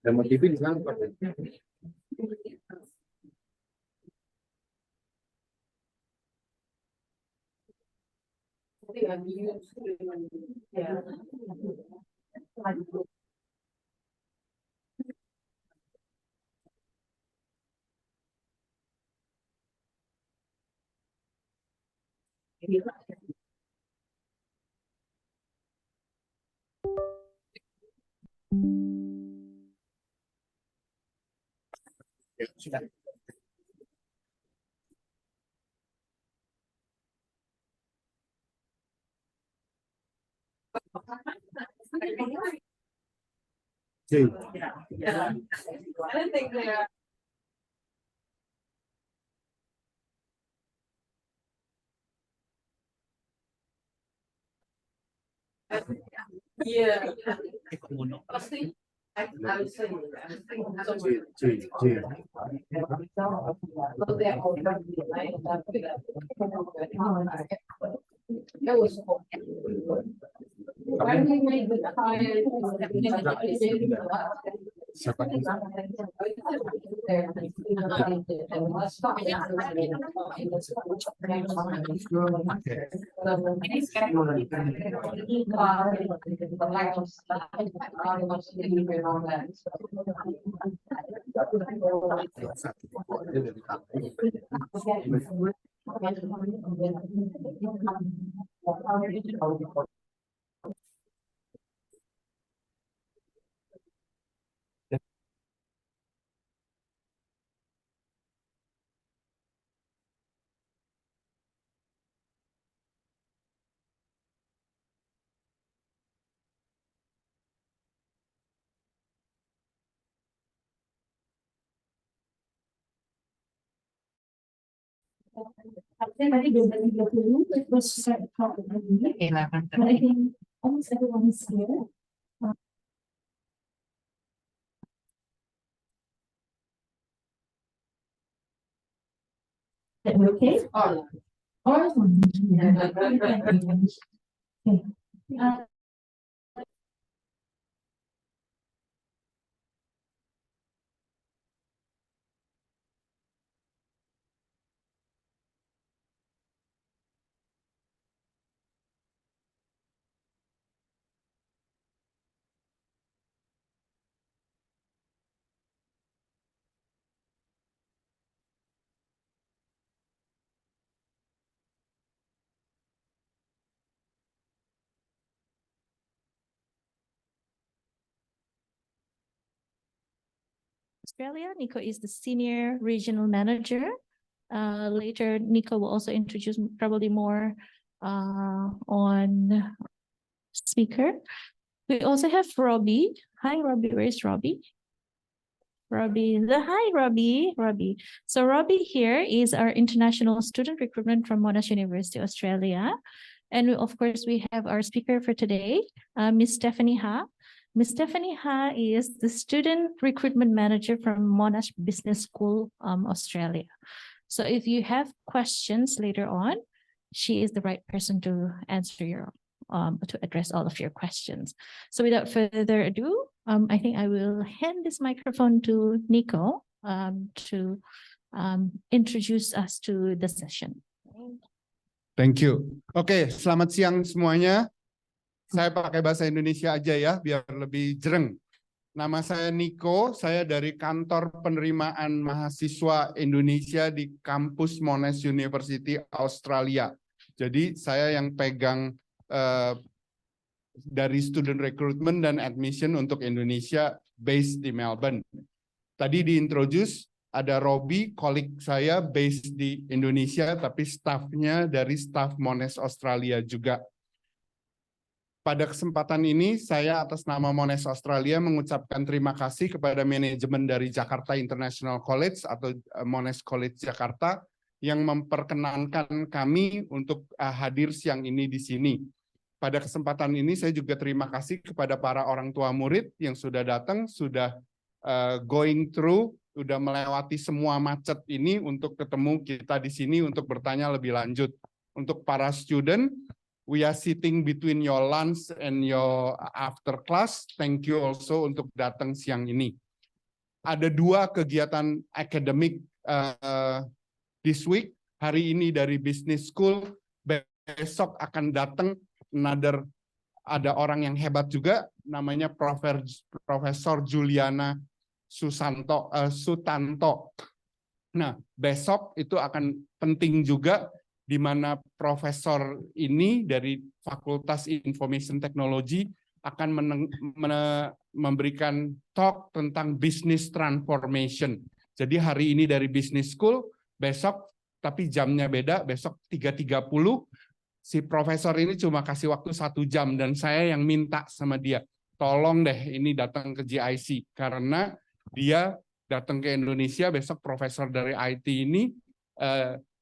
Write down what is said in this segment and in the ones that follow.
Remote TV di sana. Ya, sudah. Sí. Yeah. Sí, sí. That was why do we make the time? Siapa? Tadi 12:30 it was set for 11. But I think almost everyone is here. That we okay? Or okay. Australia. Nico is the senior regional manager. Later, Nico will also introduce probably more on speaker. We also have Robbie. Hi, Robbie. Where's Robbie? Robbie. Hi, Robbie. Robbie. So Robbie here is our international student recruitment from Monash University, Australia. And of course, we have our speaker for today, Miss Stephanie Ha. Miss Stephanie Ha is the student recruitment manager from Monash Business School, Australia. So if you have questions later on, she is the right person to answer your, to address all of your questions. So without further ado, I think I will hand this microphone to Nico to introduce us to the session. Thank you. Oke, selamat siang semuanya. Saya pakai bahasa Indonesia aja ya, biar lebih jereng. Nama saya Nico, saya dari kantor penerimaan mahasiswa Indonesia di kampus Monash University Australia. Jadi saya yang pegang dari student recruitment dan admission untuk Indonesia based di Melbourne. Tadi diintroduce ada Robbie, kolik saya based di Indonesia, tapi staffnya dari staff Monash Australia juga. Pada kesempatan ini, saya atas nama Monash Australia mengucapkan terima kasih kepada manajemen dari Jakarta International College atau Monash College Jakarta yang memperkenankan kami untuk hadir siang ini di sini. pada kesempatan ini saya juga terima kasih kepada para orang tua murid yang sudah datang, sudah going through, sudah melewati semua macet ini untuk ketemu kita di sini untuk bertanya lebih lanjut. Untuk para student, we are sitting between your lunch and your after class. Thank you also untuk datang siang ini. Ada 2 kegiatan akademik this week. Hari ini dari Business School, besok akan datang ada orang yang hebat juga, namanya Profesor Juliana Sutanto. Nah, besok itu akan penting juga, di mana profesor ini dari Fakultas Information Technology akan memberikan talk tentang business transformation. Jadi hari ini dari Business School, besok tapi jamnya beda, besok 3.30. Si profesor ini cuma kasih waktu 1 jam, dan saya yang minta sama dia, tolong deh ini datang ke JIC, karena dia datang ke Indonesia, besok profesor dari IT ini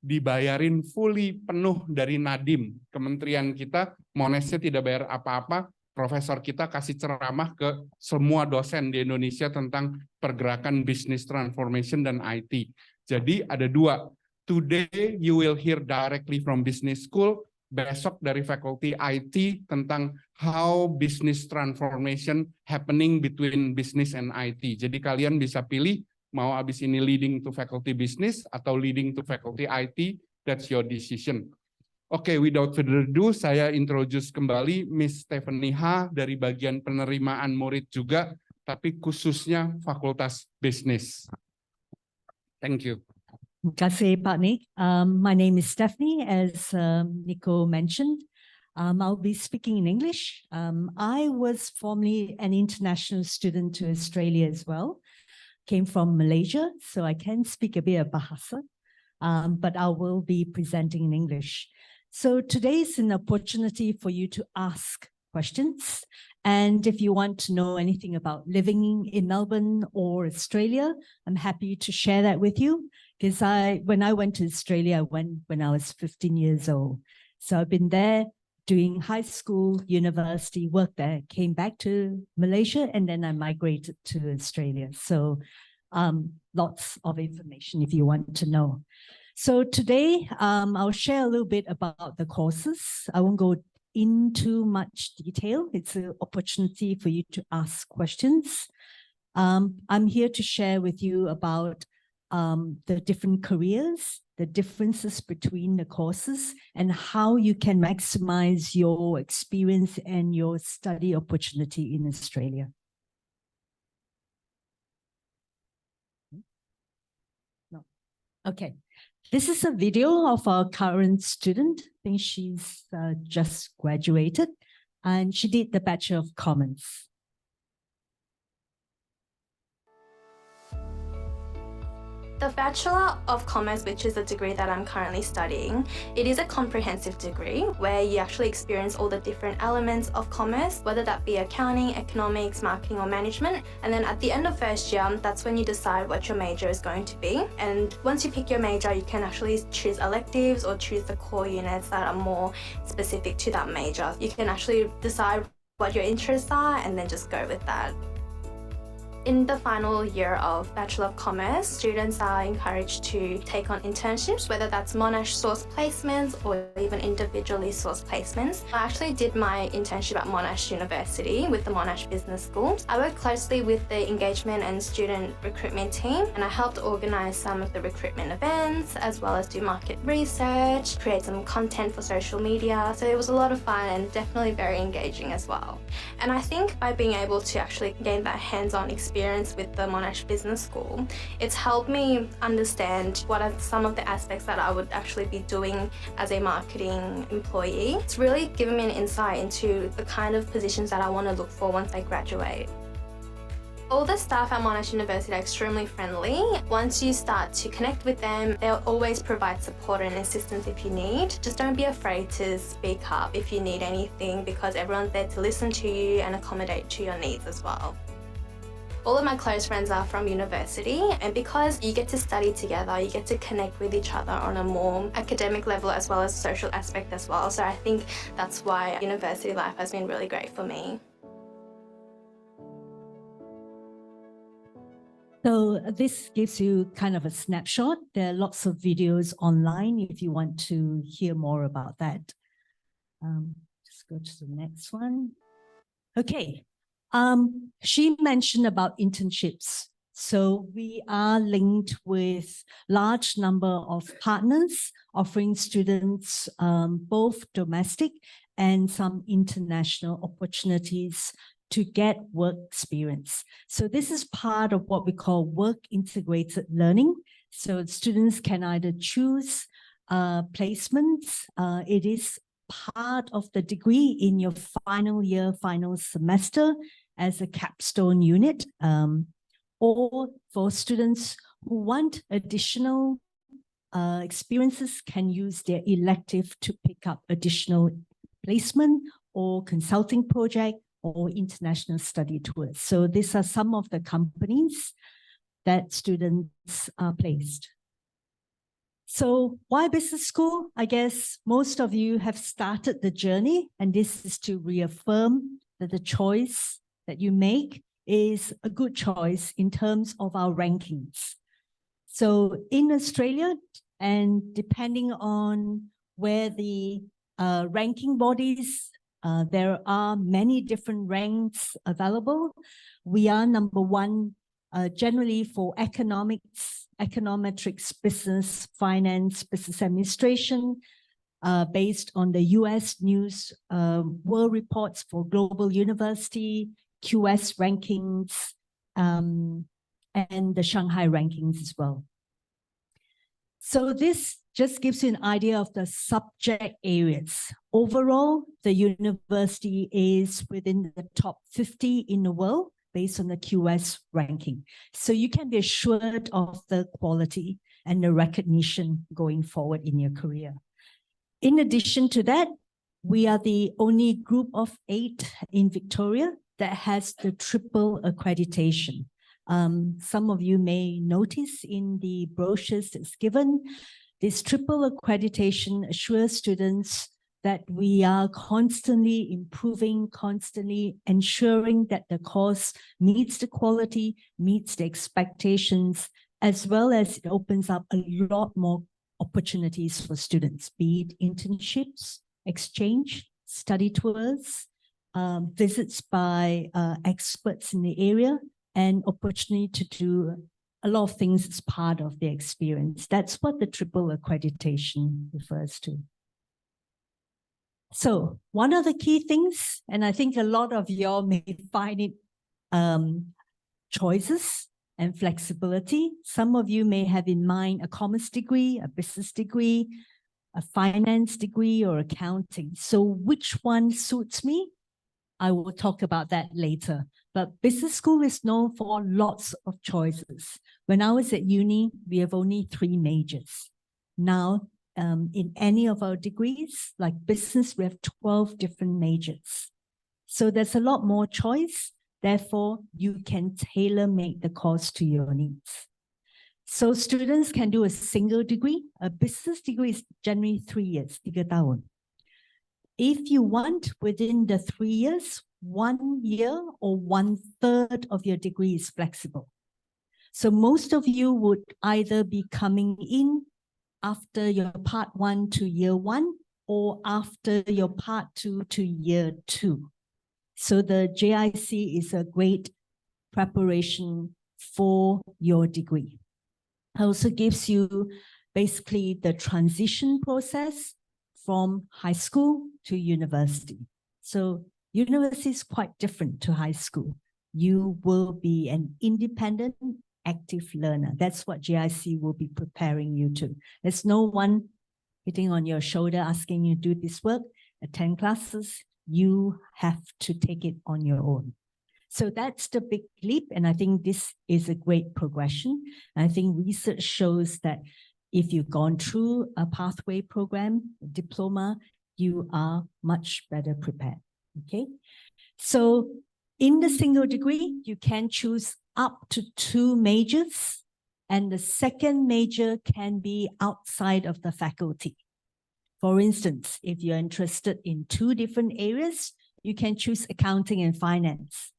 dibayarin fully penuh dari Nadiem, kementerian kita. Monashnya tidak bayar apa-apa, profesor kita kasih ceramah ke semua dosen di Indonesia tentang pergerakan business transformation dan IT. Jadi ada 2. Today you will hear directly from Business School, besok dari Faculty IT tentang how business transformation happening between business and IT. Jadi kalian bisa pilih mau habis ini leading to Faculty Business atau leading to Faculty IT, that's your decision. Oke, without further ado, saya introduce kembali Miss Stephanie H dari bagian penerimaan murid juga, tapi khususnya Fakultas Bisnis. Thank you. Terima kasih, Pak Nick. My name is Stephanie, as Nico mentioned. I'll be speaking in English. I was formerly an international student to Australia as well. Came from Malaysia, so I can speak a bit of Bahasa, but I will be presenting in English. So today is an opportunity for you to ask questions. And if you want to know anything about living in Melbourne or Australia, I'm happy to share that with you. Because when I went to Australia, I went when I was 15 years old. So I've been there doing high school, university, work there, came back to Malaysia, and then I migrated to Australia. So lots of information if you want to know. So today, I'll share a little bit about the courses. I won't go into much detail. It's an opportunity for you to ask questions. I'm here to share with you about the different careers, the differences between the courses, and how you can maximize your experience and your study opportunity in Australia. No. Okay. This is a video of our current student. I think she's just graduated, and she did the Bachelor of Commerce. The Bachelor of Commerce, which is the degree that I'm currently studying, it is a comprehensive degree where you actually experience all the different elements of commerce, whether that be accounting, economics, marketing or management. And then at the end of first year, that's when you decide what your major is going to be. And once you pick your major, you can actually choose electives or choose the core units that are more specific to that major. You can actually decide what your interests are and then just go with that. In the final year of Bachelor of Commerce, students are encouraged to take on internships, whether that's Monash source placements or even individually sourced placements. I actually did my internship at Monash University with the Monash Business School. I worked closely with the engagement and student recruitment team, and I helped organise some of the recruitment events, as well as do market research, create some content for social media. So it was a lot of fun and definitely very engaging as well. And I think by being able to actually gain that hands-on experience with the Monash Business School, it's helped me understand what are some of the aspects that I would actually be doing as a marketing employee. It's really given me an insight into the kind of positions that I want to look for once I graduate. All the staff at Monash University are extremely friendly. Once you start to connect with them, they'll always provide support and assistance if you need. Just don't be afraid to speak up if you need anything, because everyone's there to listen to you and accommodate to your needs as well. All of my close friends are from university, and because you get to study together, you get to connect with each other on a more academic level as well as social aspect as well. So I think that's why university life has been really great for me. So this gives you kind of a snapshot. There are lots of videos online if you want to hear more about that. Just go to the next one. Okay. She mentioned about internships. So we are linked with large number of partners offering students both domestic and some international opportunities to get work experience. So this is part of what we call work integrated learning. So students can either choose placements. It is part of the degree in your final year, final semester as a capstone unit, or for students who want additional experiences can use their elective to pick up additional placement or consulting project or international study tours. So these are some of the companies that students are placed. So why business school? I guess most of you have started the journey, and this is to reaffirm that the choice that you make is a good choice in terms of our rankings. So in Australia, and depending on where the ranking bodies, there are many different ranks available. We are number one generally for economics, econometrics, business, finance, business administration, based on the US News World Reports for Global University, QS rankings, and the Shanghai rankings as well. So this just gives you an idea of the subject areas. Overall, the university is within the top 50 in the world based on the QS ranking. So you can be assured of the quality and the recognition going forward in your career. In addition to that, we are the only group of 8 in Victoria that has the triple accreditation. Some of you may notice in the brochures that's given, this triple accreditation assures students that we are constantly improving, constantly ensuring that the course meets the quality, meets the expectations, as well as it opens up a lot more opportunities for students, be it internships, exchange, study tours, visits by experts in the area, and opportunity to do a lot of things as part of the experience. That's what the triple accreditation refers to. So one of the key things, and I think a lot of y'all may find it choices and flexibility. Some of you may have in mind a commerce degree, a business degree, a finance degree, or accounting. So which one suits me? I will talk about that later. But business school is known for lots of choices. When I was at uni, we have only 3 majors. Now, in any of our degrees, like business, we have 12 different majors. So there's a lot more choice. Therefore, you can tailor-make the course to your needs. So students can do a single degree. A business degree is generally 3 years, 3 tahun. If you want within the 3 years, 1 year or 1/3 of your degree is flexible. So most of you would either be coming in after your part 1 to year 1 or after your part 2 to year 2. So the JIC is a great preparation for your degree. It also gives you basically the transition process from high school to university. So university is quite different to high school. You will be an independent, active learner. That's what JIC will be preparing you to. There's no one hitting on your shoulder asking you to do this work, attend classes. You have to take it on your own. So that's the big leap. And I think this is a great progression. And I think research shows that if you've gone through a pathway program, diploma, you are much better prepared. Okay. So in the single degree, you can choose up to 2 majors, and the second major can be outside of the faculty. For instance, if you're interested in 2 different areas, you can choose accounting and finance.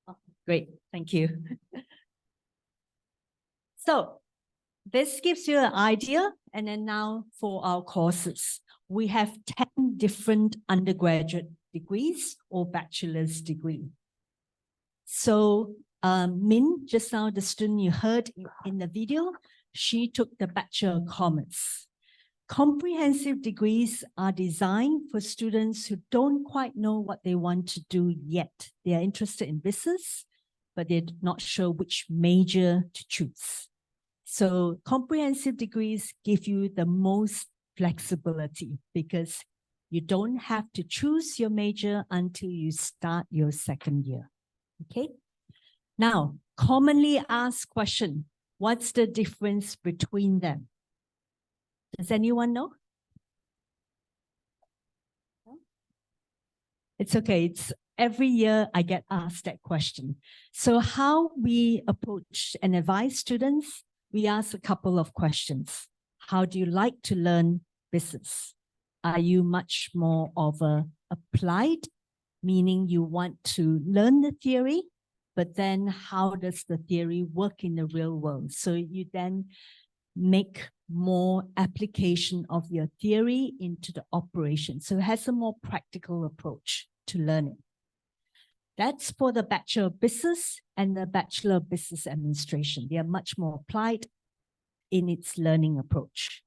Oh, great, thank you. So this gives you an idea, and then now for our courses. We have 10 different undergraduate degrees or bachelor's degree. So Min, just now the student you heard in the video, she took the Bachelor of Commerce. Comprehensive degrees are designed for students who don't quite know what they want to do yet. They are interested in business, but they're not sure which major to choose. So comprehensive degrees give you the most flexibility because you don't have to choose your major until you start your second year. Okay. Now, commonly asked question, what's the difference between them? Does anyone know? It's okay. It's every year I get asked that question. So how we approach and advise students, we ask a couple of questions. How do you like to learn business? Are you much more of a applied, meaning you want to learn the theory, but then how does the theory work in the real world? So you then make more application of your theory into the operation. So it has a more practical approach to learning. That's for the Bachelor of Business and the Bachelor of Business Administration. They are much more applied in its learning approach.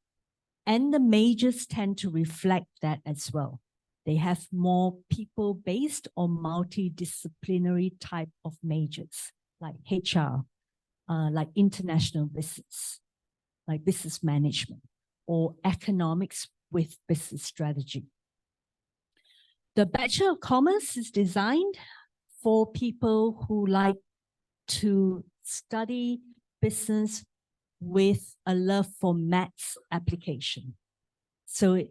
And the majors tend to reflect that as well. They have more people-based or multidisciplinary type of majors. like HR, like international business, like business management, or economics with business strategy. The Bachelor of Commerce is designed for people who like to study business with a love for maths application. So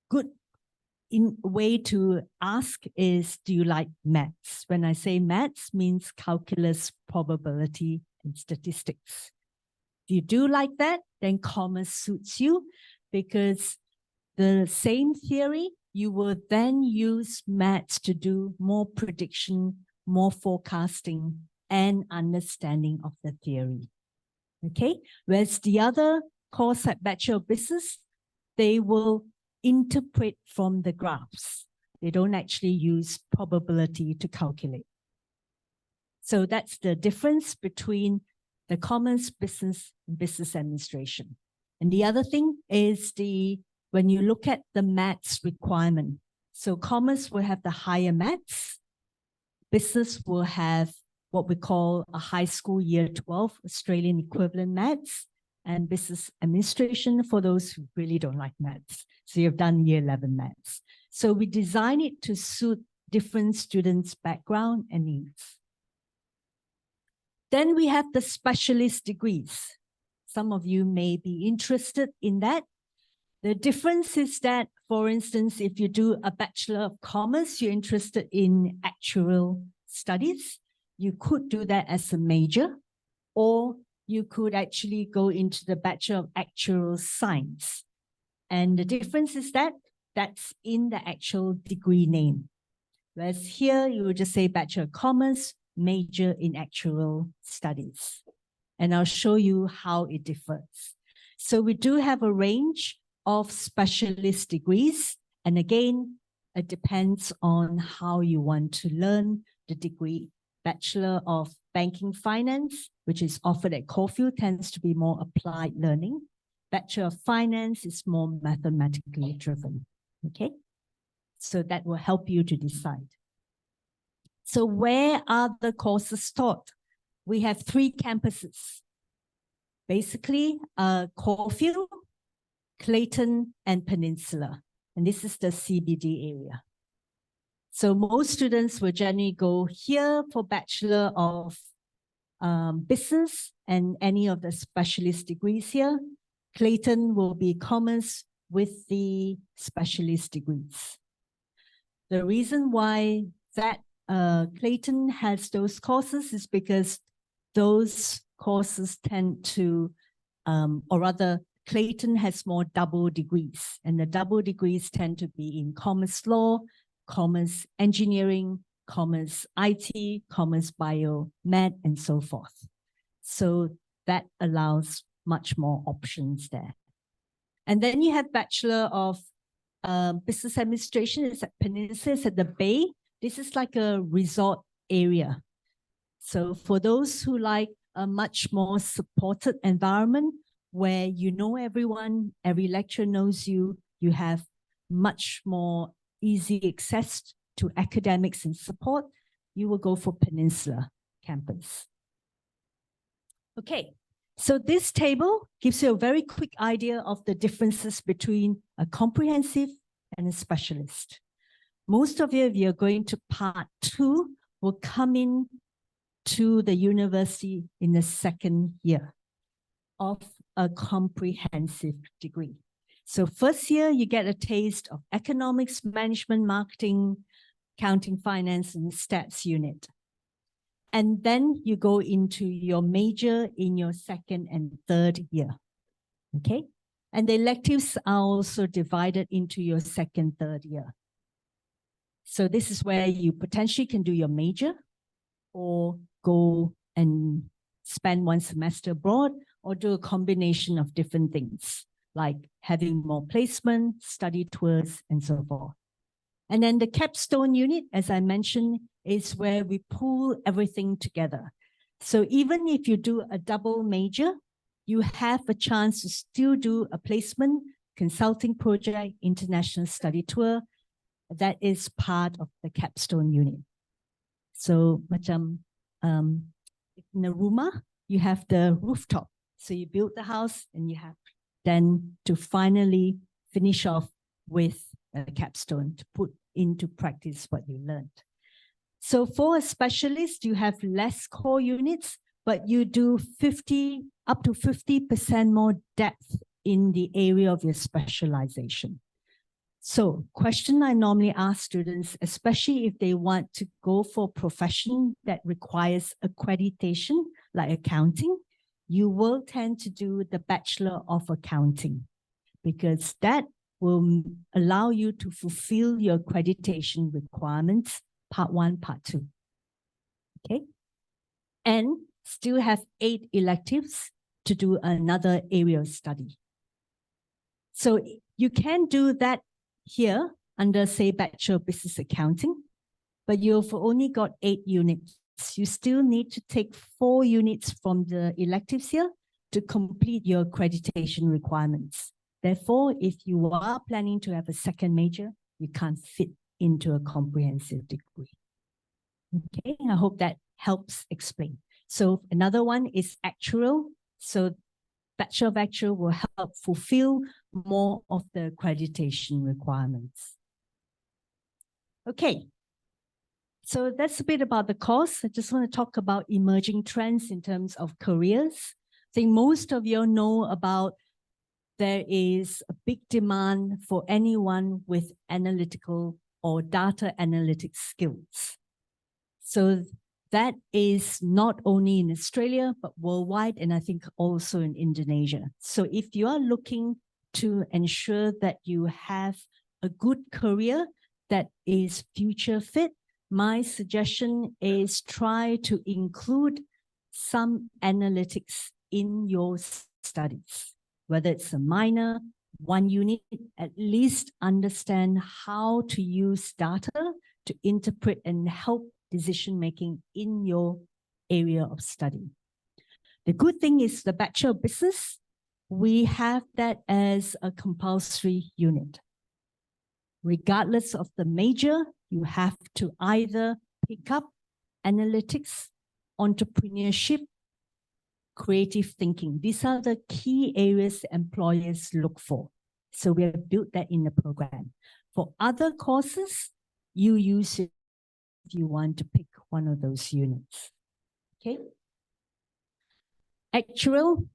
good way to ask is, do you like maths? When I say maths, means calculus, probability, and statistics. If you do like that, then commerce suits you, because the same theory, you will then use maths to do more prediction, more forecasting, and understanding of the theory. Okay, whereas the other course at Bachelor of Business, they will interpret from the graphs. They don't actually use probability to calculate. So that's the difference between the commerce, business, and business administration. And the other thing is when you look at the maths requirement, so commerce will have the higher maths, business will have what we call a high school year 12 Australian equivalent maths, and business administration for those who really don't like maths. So you've done year 11 maths. So we design it to suit different students' background and needs. Then we have the specialist degrees. Some of you may be interested in that. The difference is that, for instance, if you do a Bachelor of Commerce, you're interested in actuarial studies, you could do that as a major, or you could actually go into the Bachelor of Actuarial Science. And the difference is that that's in the actual degree name. Whereas here, you would just say Bachelor of Commerce, major in actuarial studies. And I'll show you how it differs. So we do have a range of specialist degrees. And again, it depends on how you want to learn the degree. Bachelor of Banking Finance, which is offered at Caulfield, tends to be more applied learning. Bachelor of Finance is more mathematically driven. Okay, so that will help you to decide. So where are the courses taught? We have 3 campuses. Basically, Caulfield, Clayton, and Peninsula. And this is the CBD area. So most students will generally go here for Bachelor of Business and any of the specialist degrees here. Clayton will be commerce with the specialist degrees. The reason why that Clayton has those courses is because those courses tend to, or rather, Clayton has more double degrees, and the double degrees tend to be in commerce law, commerce engineering, commerce IT, commerce bio, med, and so forth. So that allows much more options there. And then you have Bachelor of Business Administration. It's at Peninsula, it's at the Bay. This is like a resort area. So for those who like a much more supported environment where you know everyone, every lecturer knows you, you have much more easy access to academics and support, you will go for Peninsula campus. Okay, so this table gives you a very quick idea of the differences between a comprehensive and a specialist. Most of you, if you're going to part 2, will come in to the university in the 2nd year of a comprehensive degree. So first year, you get a taste of economics, management, marketing, accounting, finance, and stats unit. And then you go into your major in your 2nd and 3rd year, okay? And the electives are also divided into your 2nd, 3rd year. So this is where you potentially can do your major or go and spend 1 semester abroad or do a combination of different things like having more placement, study tours, and so forth. And then the capstone unit, as I mentioned, is where we pull everything together. So even if you do a double major, you have a chance to still do a placement, consulting project, international study tour. That is part of the capstone unit. So macam in a rumah, you have the rooftop. So you build the house and you have then to finally finish off with a capstone to put into practice what you learned. So for a specialist, you have less core units, but you do up to 50% more depth in the area of your specialization. So question I normally ask students, especially if they want to go for a profession that requires accreditation, like accounting, you will tend to do the Bachelor of Accounting, because that will allow you to fulfill your accreditation requirements, part 1, part 2. Okay? And still have 8 electives to do another area of study. So you can do that here under, say, Bachelor of Business Accounting, but you've only got 8 units. You still need to take 4 units from the electives here to complete your accreditation requirements. Therefore, if you are planning to have a second major, you can't fit into a comprehensive degree. Okay, I hope that helps explain. So another one is actuarial. So Bachelor of Actuarial will help fulfill more of the accreditation requirements. Okay, so that's a bit about the course. I just want to talk about emerging trends in terms of careers. I think most of you know about there is a big demand for anyone with analytical or data analytics skills. So that is not only in Australia, but worldwide, and I think also in Indonesia. So if you are looking to ensure that you have a good career that is future fit, my suggestion is try to include some analytics in your studies, whether it's a minor, 1 unit, at least understand how to use data to interpret and help decision-making in your area of study. The good thing is the Bachelor of Business, we have that as a compulsory unit. Regardless of the major, you have to either pick up analytics, entrepreneurship, creative thinking. These are the key areas employers look for. So we have built that in the program. For other courses, you use it if you want to pick one of those units. Okay. Actuarial,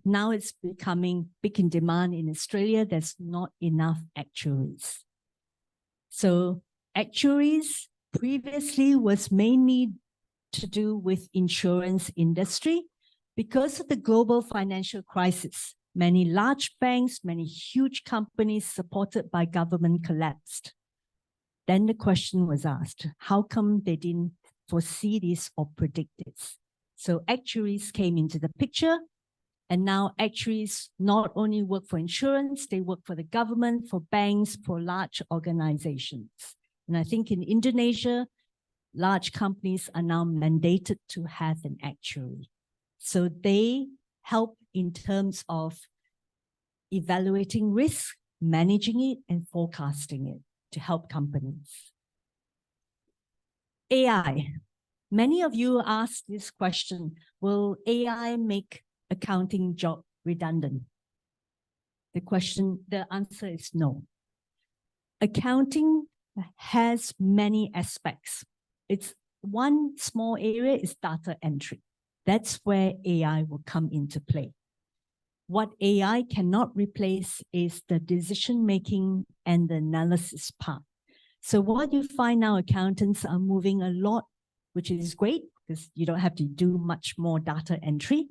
now it's becoming big in demand in Australia. There's not enough actuaries. So actuaries previously was mainly to do with insurance industry. Because of the global financial crisis, many large banks, many huge companies supported by government collapsed. Then the question was asked, how come they didn't foresee this or predict this? So actuaries came into the picture, and now actuaries not only work for insurance, they work for the government, for banks, for large organizations. And I think in Indonesia, large companies are now mandated to have an actuary. So they help in terms of evaluating risk, managing it, and forecasting it to help companies. AI. Many of you asked this question, will AI make accounting job redundant? The answer is no. Accounting has many aspects. It's one small area is data entry. That's where AI will come into play. What AI cannot replace is the decision-making and the analysis part. So what you find now, accountants are moving a lot, which is great because you don't have to do much more data entry,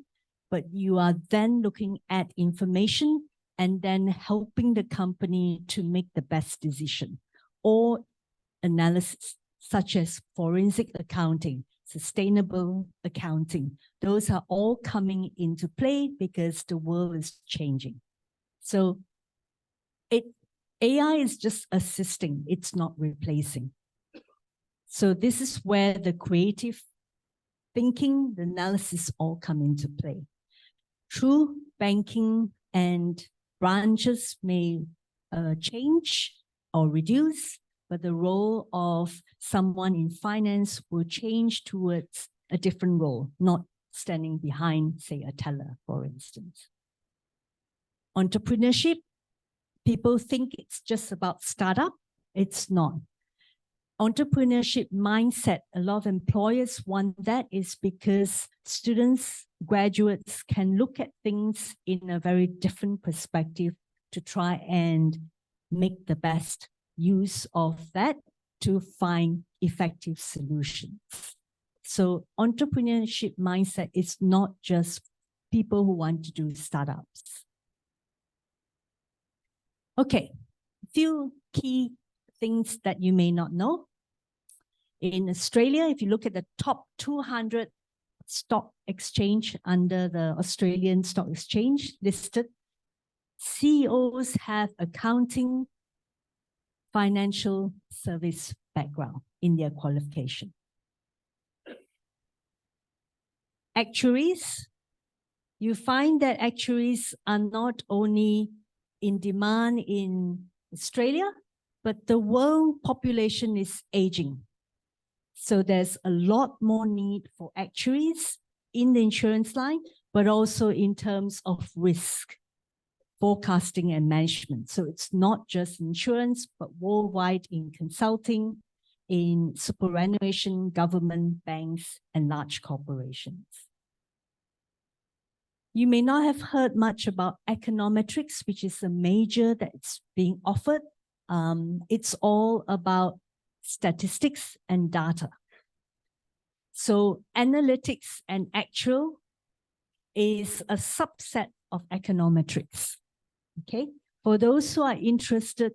but you are then looking at information and then helping the company to make the best decision, or analysis such as forensic accounting, sustainable accounting. Those are all coming into play because the world is changing. So AI is just assisting, it's not replacing. So this is where the creative thinking, the analysis all come into play. True, banking and branches may change or reduce, but the role of someone in finance will change towards a different role, not standing behind, say, a teller, for instance. Entrepreneurship, people think it's just about startup. It's not. Entrepreneurship mindset, a lot of employers want that is because students, graduates can look at things in a very different perspective to try and make the best use of that to find effective solutions. So entrepreneurship mindset is not just people who want to do startups. Okay, a few key things that you may not know. In Australia, if you look at the top 200 stock exchange under the Australian Stock Exchange listed, CEOs have accounting, financial service background in their qualification. Actuaries, you find that actuaries are not only in demand in Australia, but the world population is aging. So there's a lot more need for actuaries in the insurance line, but also in terms of risk, forecasting and management. So it's not just insurance, but worldwide in consulting, in superannuation, government, banks, and large corporations. You may not have heard much about econometrics, which is a major that's being offered. It's all about statistics and data. So analytics and actual is a subset of econometrics. Okay, for those who are interested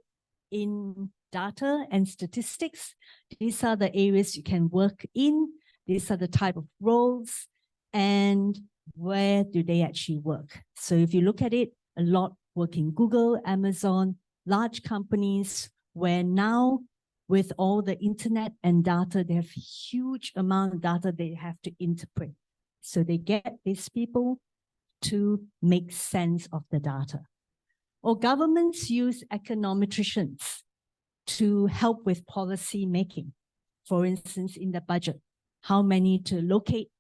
in data and statistics, these are the areas you can work in. These are the type of roles and where do they actually work. So if you look at it, a lot work in Google, Amazon, large companies, where now with all the internet and data, they have huge amount of data they have to interpret. So they get these people to make sense of the data. Or governments use econometricians to help with policy making. For instance, in the budget, how many to locate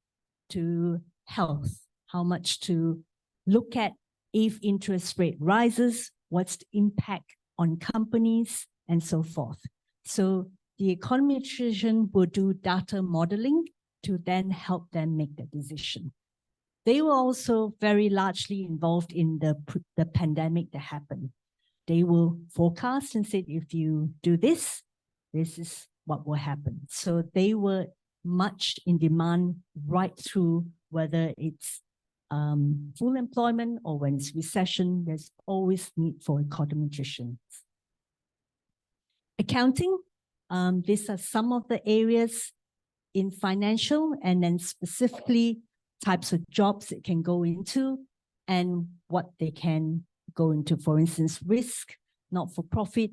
to health, how much to look at if interest rate rises, what's the impact on companies, and so forth. So the econometrician will do data modeling to then help them make the decision. They were also very largely involved in the pandemic that happened. They will forecast and say, if you do this, this is what will happen. So they were much in demand right through, whether it's full employment or when it's recession, there's always need for econometricians. Accounting, these are some of the areas in financial and then specifically types of jobs it can go into and what they can go into. For instance, risk, not-for-profit,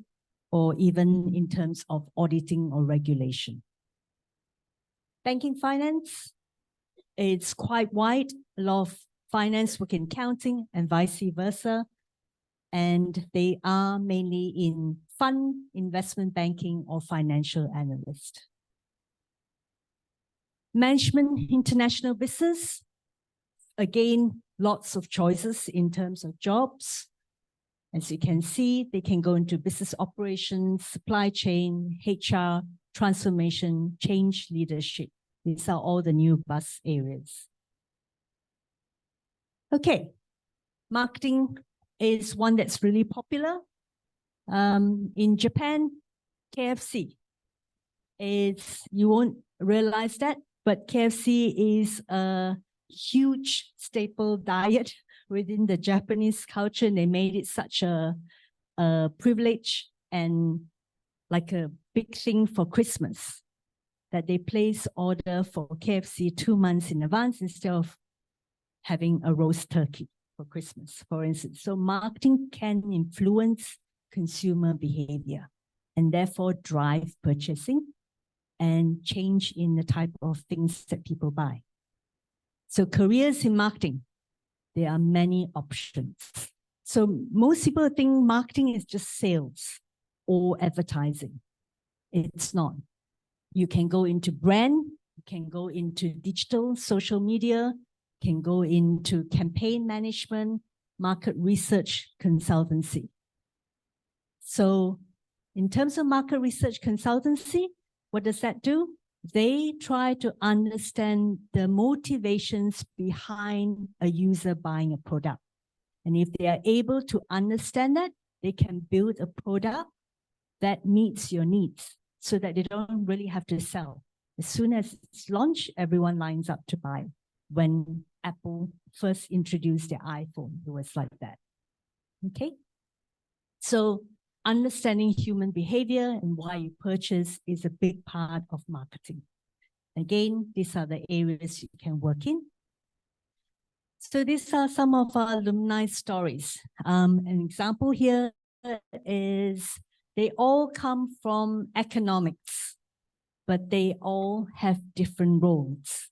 or even in terms of auditing or regulation. Banking finance, it's quite wide. A lot of finance work in accounting and vice versa. And they are mainly in fund, investment banking, or financial analyst. Management, international business. Again, lots of choices in terms of jobs. As you can see, they can go into business operations, supply chain, HR, transformation, change leadership. These are all the new buzz areas. Okay, marketing is one that's really popular. In Japan, KFC. You won't realize that, but KFC is a huge staple diet within the Japanese culture, and they made it such a privilege and like a big thing for Christmas, that they place order for KFC 2 months in advance instead of having a roast turkey for Christmas, for instance. So marketing can influence consumer behavior and therefore drive purchasing and change in the type of things that people buy. So careers in marketing, there are many options. So most people think marketing is just sales or advertising. It's not. You can go into brand, you can go into digital, social media, can go into campaign management, market research consultancy. So in terms of market research consultancy, what does that do? They try to understand the motivations behind a user buying a product. And if they are able to understand that, they can build a product that meets your needs so that they don't really have to sell. As soon as it's launched, everyone lines up to buy. When Apple first introduced their iPhone, it was like that. Okay? So understanding human behavior and why you purchase is a big part of marketing. Again, these are the areas you can work in. So these are some of our alumni stories. An example here is they all come from economics, but they all have different roles.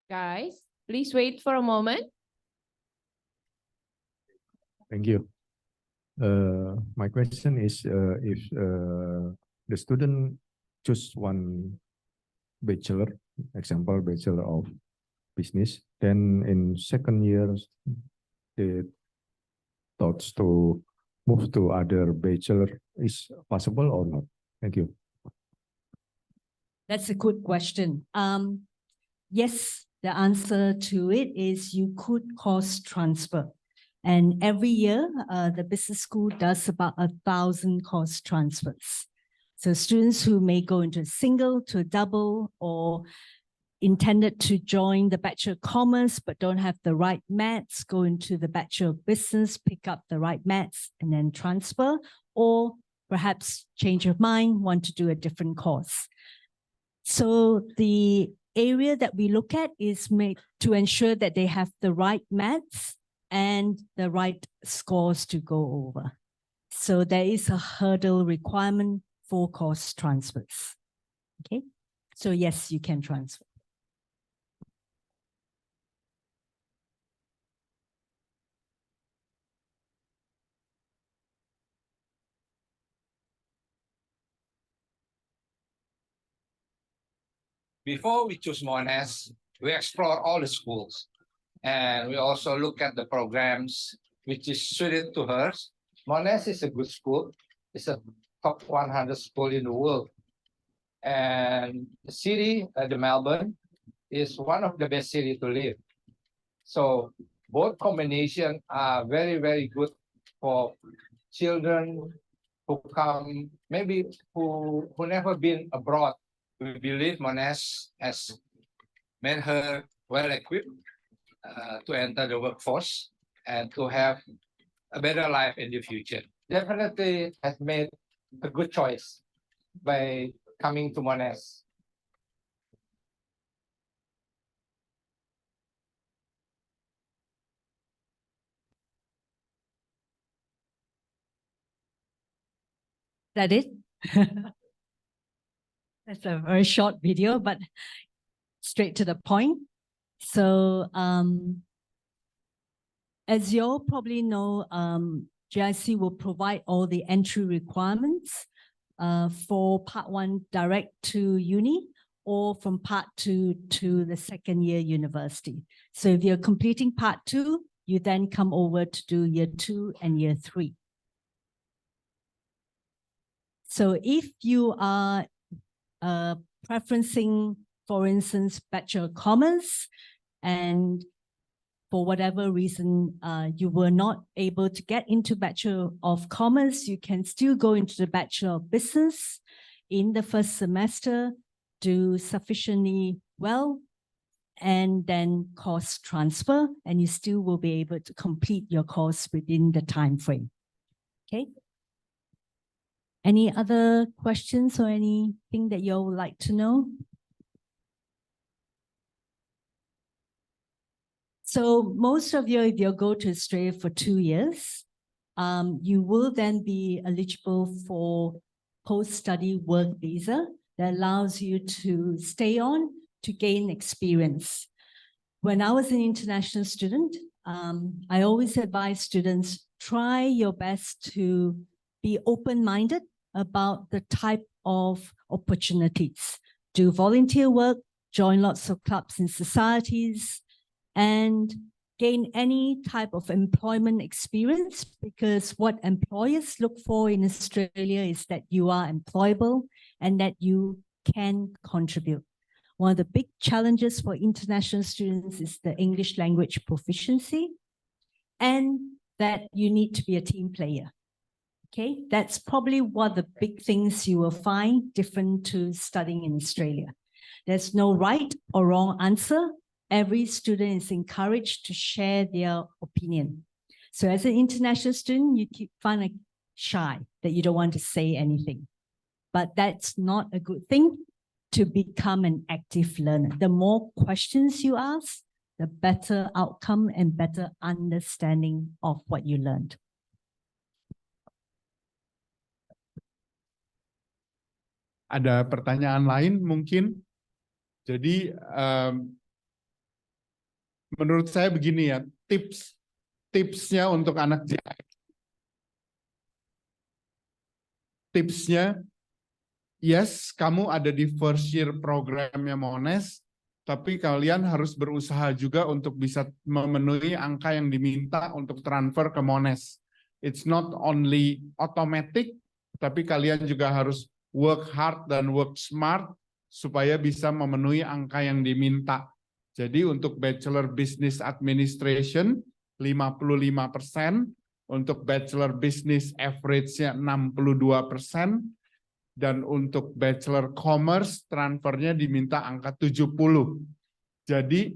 Guys, please wait for a moment. Thank you. My question is, if the student choose one bachelor, example, Bachelor of Business, then in second year, the thoughts to move to other bachelor is possible or not? Thank you. That's a good question. Yes, the answer to it is you could course transfer. And every year, the business school does about 1,000 course transfers. So students who may go into a single to a double or intended to join the Bachelor of Commerce but don't have the right maths, go into the Bachelor of Business, pick up the right maths and then transfer, or perhaps change of mind, want to do a different course. So the area that we look at is made to ensure that they have the right maths and the right scores to go over. So there is a hurdle requirement for course transfers. Okay, so yes, you can transfer. Before we choose Monash, we explore all the schools. And we also look at the programs which is suited to her. Monash is a good school. It's a top 100 school in the world. And the city, the Melbourne, is one of the best cities to live. So both combinations are very, very good for children who come, maybe who never been abroad. We believe Monash has made her well equipped to enter the workforce and to have a better life in the future. Definitely has made a good choice by coming to Monash. That it? That's a very short video, but straight to the point. So as you all probably know, JIC will provide all the entry requirements for part 1 direct to uni or from part 2 to the second year university. So if you're completing part 2, you then come over to do year 2 and year 3. So if you are preferencing, for instance, Bachelor of Commerce, and for whatever reason you were not able to get into Bachelor of Commerce, you can still go into the Bachelor of Business in the first semester, do sufficiently well, and then course transfer, and you still will be able to complete your course within the time frame. Okay. Any other questions or anything that you would like to know? So most of you, if you go to Australia for 2 years, you will then be eligible for post-study work visa that allows you to stay on to gain experience. When I was an international student, I always advise students, try your best to be open-minded about the type of opportunities. Do volunteer work, join lots of clubs and societies, and gain any type of employment experience, because what employers look for in Australia is that you are employable and that you can contribute. One of the big challenges for international students is the English language proficiency, and that you need to be a team player. Okay, that's probably one of the big things you will find different to studying in Australia. There's no right or wrong answer. Every student is encouraged to share their opinion. So as an international student, you find it shy that you don't want to say anything. But that's not a good thing to become an active learner. The more questions you ask, the better outcome and better understanding of what you learned. Ada pertanyaan lain mungkin? Jadi menurut saya begini ya, tipsnya untuk anak JIC. Tipsnya, yes, kamu ada di first year programnya Monash, tapi kalian harus berusaha juga untuk bisa memenuhi angka yang diminta untuk transfer ke Monash. It's not only automatic, tapi kalian juga harus work hard dan work smart supaya bisa memenuhi angka yang diminta. Jadi untuk Bachelor Business Administration 55%, untuk Bachelor Business average-nya 62%, dan untuk Bachelor Commerce transfernya diminta angka 70. Jadi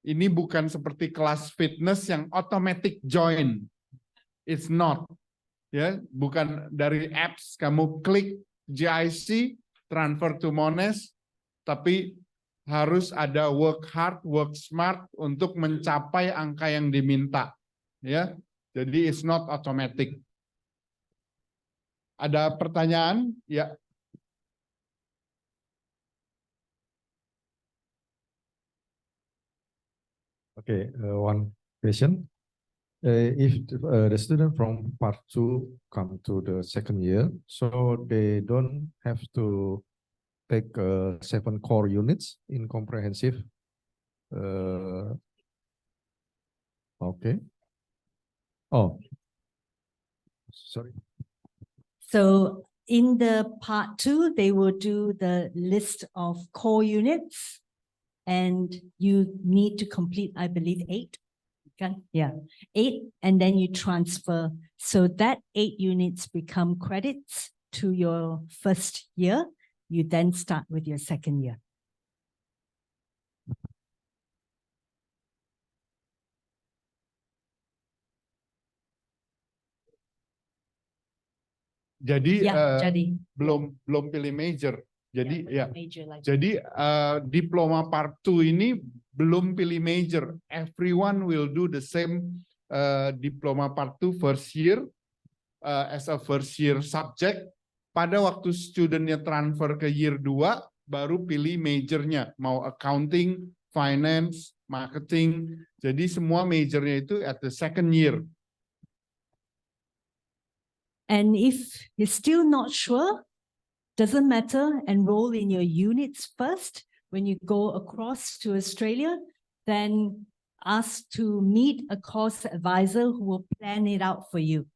ini bukan seperti kelas fitness yang automatic join. It's not. Ya, bukan dari apps kamu klik JIC transfer to Monash, tapi harus ada work hard, work smart untuk mencapai angka yang diminta. Ya, jadi it's not automatic. Ada pertanyaan? Ya. Okay, one question. If the student from part 2 come to the second year, so they don't have to take 7 core units in comprehensive. Okay. Oh, sorry. So in the part 2, they will do the list of core units, and you need to complete, I believe, 8. Okay? Yeah, 8, and then you transfer. So that 8 units become credits to your first year. You then start with your second year. Jadi, jadi belum pilih major. Jadi major like jadi diploma part 2 ini belum pilih major. Everyone will do the same diploma part 2 first year as a first year subject. Pada waktu studentnya transfer ke year 2 baru pilih majornya, mau accounting, finance, marketing. Jadi semua majornya itu at the second year. And if you're still not sure, doesn't matter, enroll in your units first. When you go across to Australia, then ask to meet a course advisor who will plan it out for you.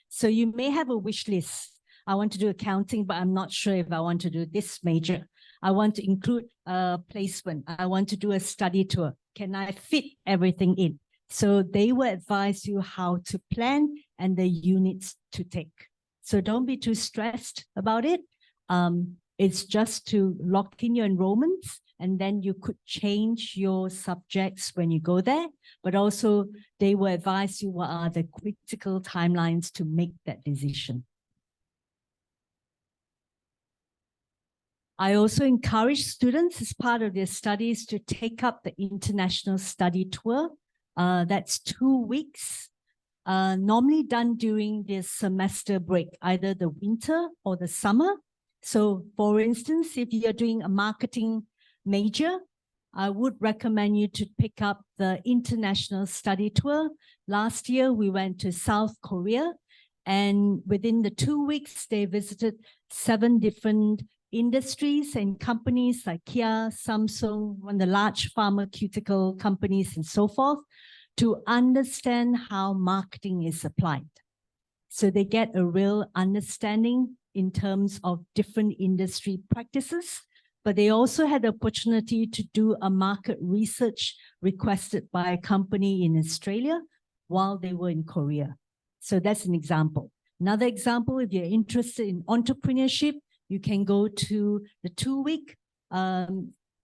So you may have a wish list. I want to do accounting, but I'm not sure if I want to do this major. I want to include a placement. I want to do a study tour. Can I fit everything in? So they will advise you how to plan and the units to take. So don't be too stressed about it. It's just to lock in your enrollments, and then you could change your subjects when you go there, but also they will advise you what are the critical timelines to make that decision. I also encourage students as part of their studies to take up the international study tour. That's 2 weeks, normally done during the semester break, either the winter or the summer. So for instance, if you're doing a marketing major, I would recommend you to pick up the international study tour. Last year, we went to South Korea, and within the 2 weeks, they visited 7 different industries and companies like Kia, Samsung, one of the large pharmaceutical companies and so forth, to understand how marketing is applied. So they get a real understanding in terms of different industry practices, but they also had the opportunity to do a market research requested by a company in Australia while they were in Korea. So that's an example. Another example, if you're interested in entrepreneurship, you can go to the 2-week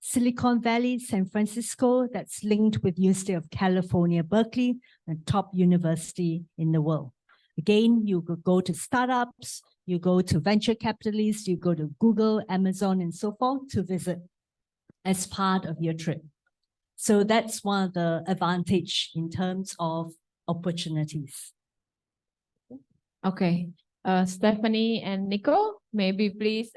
Silicon Valley, San Francisco, that's linked with University of California, Berkeley, a top university in the world. Again, you could go to startups, you go to venture capitalists, you go to Google, Amazon, and so forth to visit as part of your trip. So that's one of the advantage in terms of opportunities. Okay, Stephanie and Nico, maybe please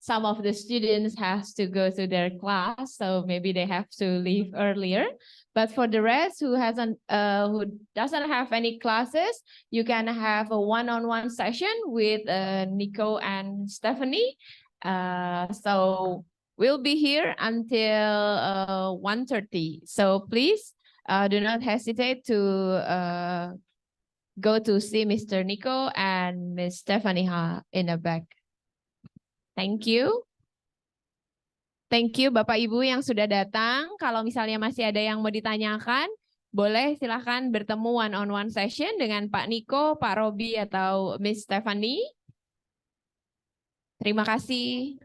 some of the students has to go to their class, so maybe they have to leave earlier. But for the rest who doesn't have any classes, you can have a one-on-one session with Nico and Stephanie. So we'll be here until 1:30. So please do not hesitate to go to see Mr. Nico and Miss Stephanie in the back. Thank you. Thank you Bapak Ibu yang sudah datang. Kalau misalnya masih ada yang mau ditanyakan, boleh silahkan bertemu one-on-one session dengan Pak Niko, Pak Robi, atau Miss Stephanie. Terima kasih.